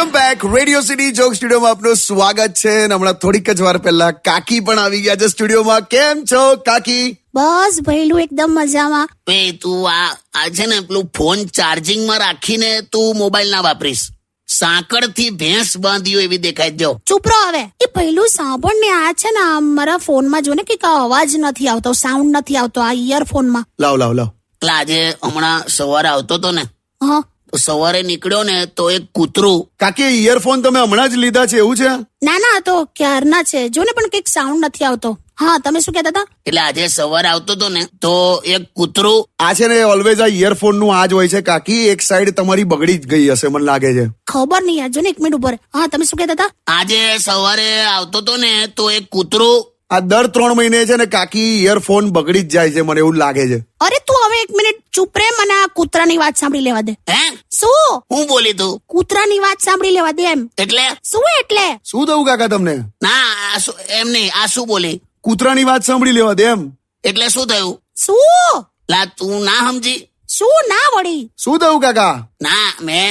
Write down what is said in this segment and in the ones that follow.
Welcome back. Radio city joke સ્ટુડિયોમાં આપનું સ્વાગત છે. અને હમણાં થોડીક જ વાર પહેલા કાકી પણ આવી ગયા છે સ્ટુડિયોમાં. કેમ છો કાકી? બસ ભઈલું એકદમ મજામાં. તું આ છે ને પેલું ફોન ચાર્જિંગમાં રાખીને તું મોબાઈલ ના વાપરીશ. સાંકળથી ભેંસ બાંધ્યું એવી દેખાય જો. ચૂપ રહો હવે. એ ભઈલું સાંભળ ને, આ છે ને મારા ફોનમાં જો ને કે અવાજ નથી આવતો, સાઉન્ડ નથી આવતો આ ઇયરફોનમાં. લાવ. એટલે આજે હમણાં સવારે આવતો તો ને, હા તો સવારે નીકળ્યો ને તો એક કૂતરું. કાકી ઇયરફોન તમે હમણાં જ લીધા છે એવું છે? ના તો ક્યારના છે જો ને, પણ કઈક સાઉન્ડ નથી આવતો. હા તમે શું કહેતા હતા? એટલે આજે સવારે આવતો તો ને તો એક કૂતરું. આ છે ને ઓલવેઝ આ ઇયરફોન નું આ જ હોય છે કાકી. એક સાઈડ તમારી બગડી જ ગઈ હશે મને લાગે છે. ખબર નહીં યાર, જો ને એક મિનિટ ઉપર. હા તમે શું કહેતા હતા? આજે સવારે આવતો તો ને તો એક કૂતરું. આ દર 3 મહિને છે ને કાકી ઇયરફોન બગડી જ જાય છે, મને એવું લાગે છે. અરે તું હવે એક મિનિટ ચૂપ રે, મને આ કૂતરાની વાત સાંભળી લેવા દે. હે શું? હું બોલી તું? કૂતરાની વાત સાંભળી લેવા દે એમ. એટલે શું એટલે? શું થયું કાકા તમને? ના એમ નહીં, આ શું બોલી? કૂતરાની વાત સાંભળી લેવા દે એમ. એટલે શું થયું? શું? લા તું ના સમજી? શું ના વળી? શું થયું કાકા? ના મેં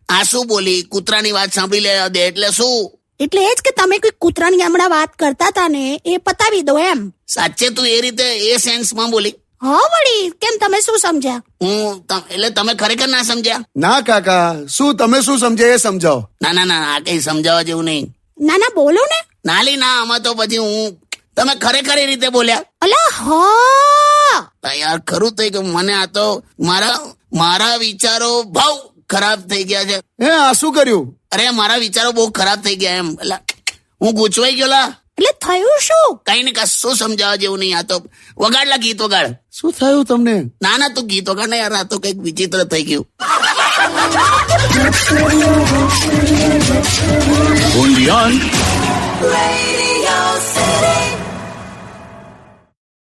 આ શું બોલી? કૂતરાની વાત સાંભળી લેવા દે એટલે શું? એટલે એ જ કે તમે કોઈ કૂતરાની હમણાં વાત કરતા હતા ને, એ પતાવી દો એમ. સાચે તું એ રીતે એ સેન્સમાં બોલી? હા વળી, કેમ તમે શું સમજ્યા? એટલે તમે ખરેખર ના સમજ્યા? ના કાકા, શું તમે શું સમજે એ સમજાવો. ના આ કઈ સમજાવવા જેવું નહીં. ના બોલો ને. નાલી ના, આમાં તો પછી તમે ખરેખર એ રીતે બોલ્યા. અલા હા યાર ખરું થઈ ગયું. મને આ તો મારા વિચારો બહુ ખરાબ થઈ ગયા છે. હે આ શું કર્યું? અરે મારા વિચારો બહુ ખરાબ થઈ ગયા એમ. એટલે હું ગૂંચવાઈ ગયો લા. એટલે થયું શું? કઈ ને કશું સમજાવવા જેવું નહીં. આ તો વગાડલા, ગીત વગાડ. શું થયું તમને? ના તું ગીત વગાડ ને યાર, આ તો કઈક વિચિત્ર થઈ ગયું. Radio City.